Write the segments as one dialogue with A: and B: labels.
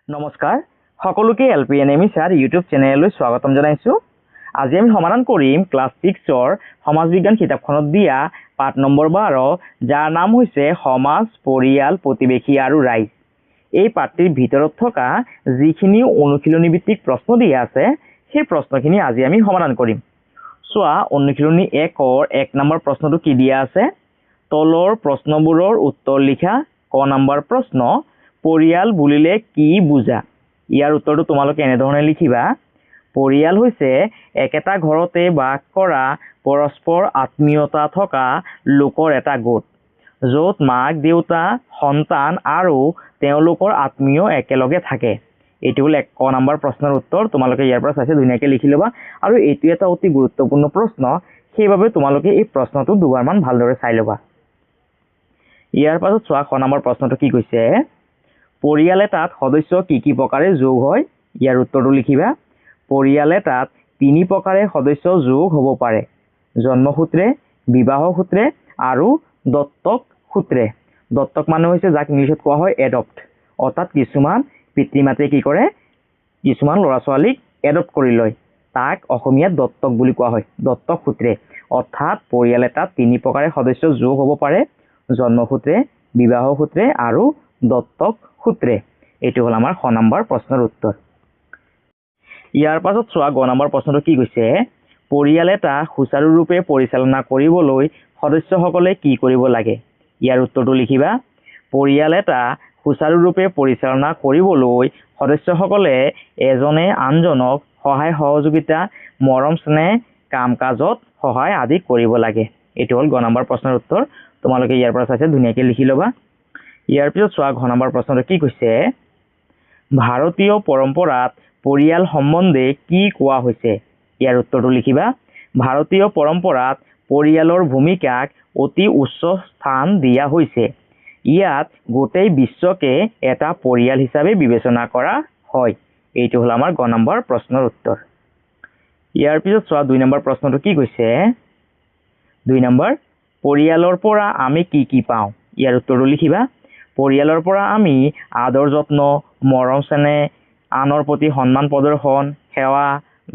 A: নমস্কাৰ সকলোকে এলপিএনএমি sir YouTube চেনেললৈ স্বাগতম জনাইছোঁ। আজি আমি সমাধান কৰিম ক্লাছ 6ৰ সমাজ বিজ্ঞান কিতাপখনত দিয়া পাঠ নম্বৰ 12 যাৰ নাম হৈছে সমাজ, পৰিয়াল, প্ৰতিবেশী আৰু ৰাইজ। এই পাঠটিৰ ভিতৰত থকা যিখিনি অনুশীলনী ভিত্তিক প্ৰশ্ন দিয়া আছে সেই প্ৰশ্নখিনি আজি আমি সমাধান কৰিম। চোৱা, অনুশীলনী 1ৰ 1 নম্বৰ প্ৰশ্নটো কি দিয়া আছে? তলৰ প্ৰশ্নবোৰৰ উত্তৰ লিখা। ক নম্বৰ প্ৰশ্ন, পৰিয়াল বুলিলে কি বুজা? ইয়াৰ উত্তৰটো তোমালোকে এনেধৰণে লিখিবা। পৰিয়াল হৈছে একেটা ঘৰতে বাস কৰা পৰস্পৰ আত্মীয়তা থকা লোকৰ এটা গোট, য'ত মাক দেউতা, সন্তান আৰু তেওঁলোকৰ আত্মীয় একেলগে থাকে। এইটো হ'ল 1 নম্বৰ প্ৰশ্নৰ উত্তৰ। তোমালোকে ইয়াৰ পৰা চাইছে ধুনীয়াকৈ লিখি ল'বা। আৰু এইটো এটা অতি গুৰুত্বপূৰ্ণ প্ৰশ্ন, সেইবাবে তোমালোকে এই প্ৰশ্নটো দুবাৰমান ভালদৰে চাই ল'বা। ইয়াৰ পাছত চোৱা, খ নম্বৰ প্ৰশ্নটো কি কৈছে? পৰিয়াল এটাত সদস্য কি প্ৰকাৰে যোগ হয়? ইয়াৰ উত্তৰটো লিখিবা। পৰিয়াল এটাত 3 প্ৰকাৰে সদস্য যোগ হ'ব পাৰে: জন্মসূত্ৰে, বিবাহ সূত্ৰে আৰু দত্তক সূত্ৰে। দত্তক মানে হৈছে যাক ইংলিছত কোৱা হয় এডপ্ট, অৰ্থাৎ কিছুমান পিতৃ মাতৃয়ে কি কৰে, কিছুমান ল'ৰা ছোৱালীক এডপ্ট কৰি লয়, তাক অসমীয়াত দত্তক বুলি কোৱা হয়। দত্তক সূত্ৰে অৰ্থাৎ পৰিয়াল এটাত 3 প্ৰকাৰে সদস্য যোগ হ'ব পাৰে: জন্মসূত্ৰে, বিবাহ সূত্ৰে আৰু দত্তক সূত্ৰে। এইটো হ'ল আমাৰ খ নম্বৰ প্ৰশ্নৰ উত্তৰ। ইয়াৰ পাছত চোৱা, গ নম্বৰ প্ৰশ্নটো কি কৈছে? পৰিয়াল এটা সুচাৰুৰূপে পৰিচালনা কৰিবলৈ সদস্যসকলে কি কৰিব লাগে? ইয়াৰ উত্তৰটো লিখিবা। পৰিয়াল এটা সুচাৰুৰূপে পৰিচালনা কৰিবলৈ সদস্যসকলে এজনে আনজনক সহায় সহযোগিতা, মৰম স্নেহ, কাম কাজত সহায় আদি কৰিব লাগে। এইটো হ'ল গ নম্বৰ প্ৰশ্নৰ উত্তৰ। তোমালোকে ইয়াৰ পৰা চাইছে ধুনীয়াকৈ লিখি ল'বা। ইয়াৰ পিছত চোৱা, ঘ নম্বৰ প্ৰশ্নটো কি কৈছে? ভাৰতীয় পৰম্পৰাত পৰিয়াল সম্বন্ধে কি কোৱা হৈছে? ইয়াৰ উত্তৰটো লিখিবা। ভাৰতীয় পৰম্পৰাত পৰিয়ালৰ ভূমিকাক অতি উচ্চ স্থান দিয়া হৈছে। ইয়াত গোটেই বিশ্বকে এটা পৰিয়াল হিচাপে বিবেচনা কৰা হয়। এইটো হ'ল আমাৰ গ নম্বৰ প্ৰশ্নৰ উত্তৰ। ইয়াৰ পিছত চোৱা, 2 নম্বৰ প্ৰশ্নটো কি কৈছে? 2 নম্বৰ, পৰিয়ালৰ পৰা আমি কি পাওঁ? ইয়াৰ উত্তৰটো লিখিবা। পৰিয়ালৰ পৰা আমি আদৰ যত্ন, মৰম চেনেহ, আনৰ প্ৰতি সন্মান প্ৰদৰ্শন, সেৱা,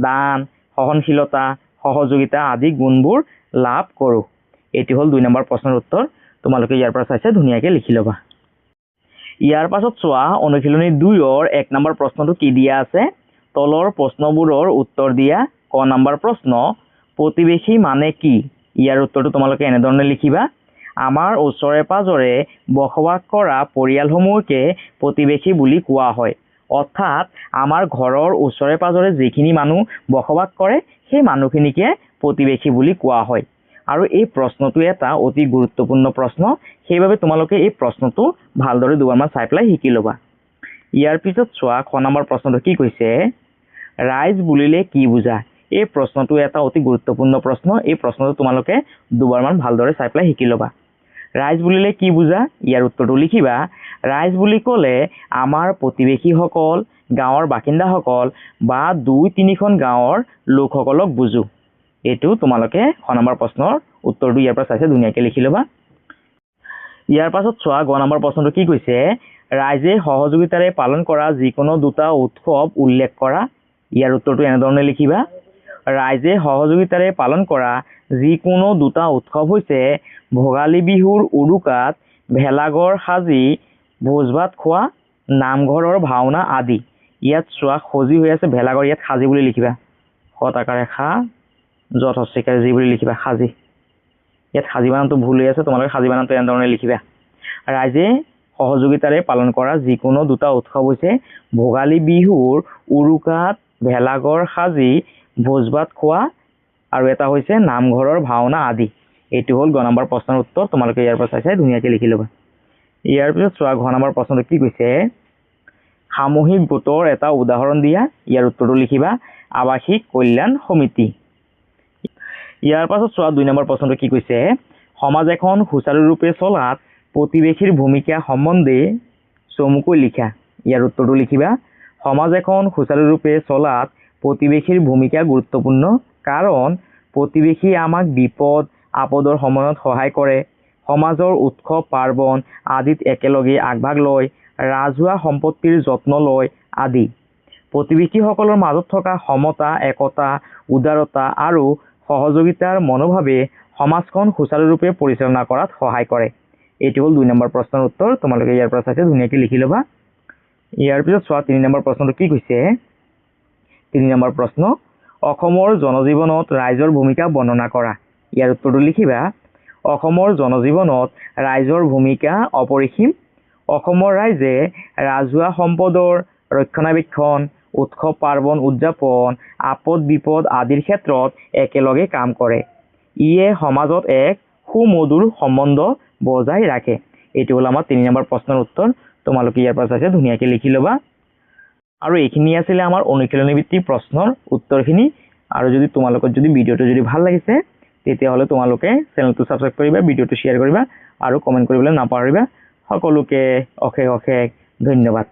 A: দান, সহনশীলতা, সহযোগিতা আদি গুণবোৰ লাভ কৰোঁ। এইটো হ'ল 2 নম্বৰ প্ৰশ্নৰ উত্তৰ। তোমালোকে ইয়াৰ পৰা চাইছে ধুনীয়াকৈ লিখি ল'বা। ইয়াৰ পাছত চোৱা, অনুশীলনী 2ৰ 1 নম্বৰ প্ৰশ্নটো কি দিয়া আছে? তলৰ প্ৰশ্নবোৰৰ উত্তৰ দিয়া। ক নম্বৰ প্ৰশ্ন, প্ৰতিবেশী মানে কি? ইয়াৰ উত্তৰটো তোমালোকে এনেধৰণে লিখিবা। আমাৰ ওচৰে পাজৰে বসবাস কৰা পৰিয়ালসমূহকে প্ৰতিবেশী বুলি কোৱা হয়। অৰ্থাৎ আমাৰ ঘৰৰ ওচৰে পাজৰে যিখিনি মানুহ বসবাস কৰে সেই মানুহখিনিকে প্ৰতিবেশী বুলি কোৱা হয়। আৰু এই প্ৰশ্নটো এটা অতি গুৰুত্বপূৰ্ণ প্ৰশ্ন, সেইবাবে তোমালোকে এই প্ৰশ্নটো ভালদৰে দুবাৰমান চাই পেলাই শিকি ল'বা। ইয়াৰ পিছত চোৱা, খ নম্বৰ প্ৰশ্নটো কি কৈছে? ৰাইজ বুলিলে কি বুজা? এই প্ৰশ্নটো এটা অতি গুৰুত্বপূৰ্ণ প্ৰশ্ন। এই প্ৰশ্নটো তোমালোকে দুবাৰমান ভালদৰে চাই পেলাই শিকি ল'বা। ৰাইজ বুলিলে কি বুজা? ইয়াৰ উত্তৰটো লিখিবা। ৰাইজ বুলি ক'লে আমাৰ প্ৰতিবেশীসকল, গাঁৱৰ বাসিন্দাসকল বা 2-3খন গাঁৱৰ লোকসকলক বুজো। এইটো তোমালোকে খ নম্বৰ প্ৰশ্নৰ উত্তৰটো ইয়াৰ পৰা চাইছে ধুনীয়াকৈ লিখি ল'বা। ইয়াৰ পাছত চোৱা, গ নম্বৰ প্ৰশ্নটো কি কৈছে? ৰাইজে সহযোগিতাৰে পালন কৰা যিকোনো 2টা উৎসৱ উল্লেখ কৰা। ইয়াৰ উত্তৰটো এনেধৰণে লিখিবা। ৰাইজে সহযোগিতাৰে পালন কৰা যিকোনো 2টা উৎসৱ হৈছে ভোগালী বিহুৰ উৰুকাত ভেলাঘৰ সাজি ভোজ ভাত খোৱা, নামঘৰৰ ভাওনা আদি। ইয়াত চোৱা, সজি হৈ আছে ভেলাঘৰ, ইয়াত সাজি বুলি লিখিবা। সৎ আকাৰে খা, য'ত হস্ৰিকাৰে জি বুলি লিখিবা, সাজি। ইয়াত সাজি বানানটো ভুল হৈ আছে, তোমালোকে সাজি বানানটো এনেধৰণে লিখিবা। ৰাইজে সহযোগিতাৰে পালন কৰা যিকোনো 2টা উৎসৱ হৈছে ভোগালী বিহুৰ উৰুকাত ভেলাঘৰ সাজি ভোজ ভাত খোৱা, আৰু এটা হৈছে নামঘৰৰ ভাওনা আদি। এইটো হ'ল গ নম্বৰ প্ৰশ্নৰ উত্তৰ। তোমালোকে ইয়াৰ পৰা চাই ধুনীয়াকৈ লিখি ল'বা। ইয়াৰ পিছত চোৱা, ঘ নম্বৰ প্ৰশ্নটো কি কৈছে? সামূহিক গোটৰ এটা উদাহৰণ দিয়া। ইয়াৰ উত্তৰটো লিখিবা। আৱাসিক কল্যাণ সমিতি। ইয়াৰ পাছত চোৱা, 2 নম্বৰ প্ৰশ্নটো কি কৈছে? সমাজ এখন সুচাৰুৰূপে চলাত প্ৰতিবেশীৰ ভূমিকা সম্বন্ধে চমুকৈ লিখা। ইয়াৰ উত্তৰটো লিখিবা। সমাজ এখন সুচাৰুৰূপে চলাত প্ৰতিবেশীৰ ভূমিকা গুৰুত্বপূৰ্ণ, কাৰণ প্ৰতিবেশী আমাক বিপদ আপদৰ সময়ত সহায় কৰে, সমাজৰ উৎসৱ পাৰ্বণ আদিত একেলগে আগভাগ লয় ৰাজহুৱা সম্পত্তিৰ যত্ন লয় আদি। প্ৰতিবেশীসকলৰ মাজত থকা সমতা, একতা, উদাৰতা আৰু সহযোগিতাৰ মনোভাৱে সমাজখন সুচাৰুৰূপে পৰিচালনা কৰাত সহায় কৰে। এইটো হ'ল 2 নম্বৰ প্ৰশ্নৰ উত্তৰ। তোমালোকে ইয়াৰ পৰা চাইছে ধুনীয়াকৈ লিখি ল'বা। ইয়াৰ পিছত চোৱা 3 নম্বৰ প্ৰশ্নটো কি কৈছে। 3 নম্বৰ প্ৰশ্ন, অসমৰ জনজীৱনত ৰাইজৰ ভূমিকা বৰ্ণনা কৰা। ইয়াৰ উত্তৰটো লিখিবা। অসমৰ জনজীৱনত ৰাইজৰ ভূমিকা অপৰিসীম। অসমৰ ৰাইজে ৰাজহুৱা সম্পদৰ ৰক্ষণাবেক্ষণ, উৎসৱ পাৰ্বণ উদযাপন, আপদ বিপদ আদিৰ ক্ষেত্ৰত একেলগে কাম কৰে। ইয়ে সমাজত এক সুমধুৰ সম্বন্ধ বজাই ৰাখে। এইটো হ'ল আমাৰ 3 নম্বৰ প্ৰশ্নৰ উত্তৰ। তোমালোকে ইয়াৰ পৰা চাইছে ধুনীয়াকৈ লিখি ল'বা। আৰু এইখিনি আছিলে আমাৰ অনুশীলনী ভিত্তিক প্ৰশ্নৰ উত্তৰখিনি। আৰু যদি তোমালোকৰ ভিডিঅ'টো ভাল লাগিছে তেতিয়াহ'লে তোমালোকে চেনেলটো ছাবস্ক্ৰাইব কৰিবা, ভিডিঅ'টো শ্বেয়াৰ কৰিবা আৰু কমেণ্ট কৰিবলৈ নাপাহৰিবা। সকলোকে অশেষ অশেষ ধন্যবাদ।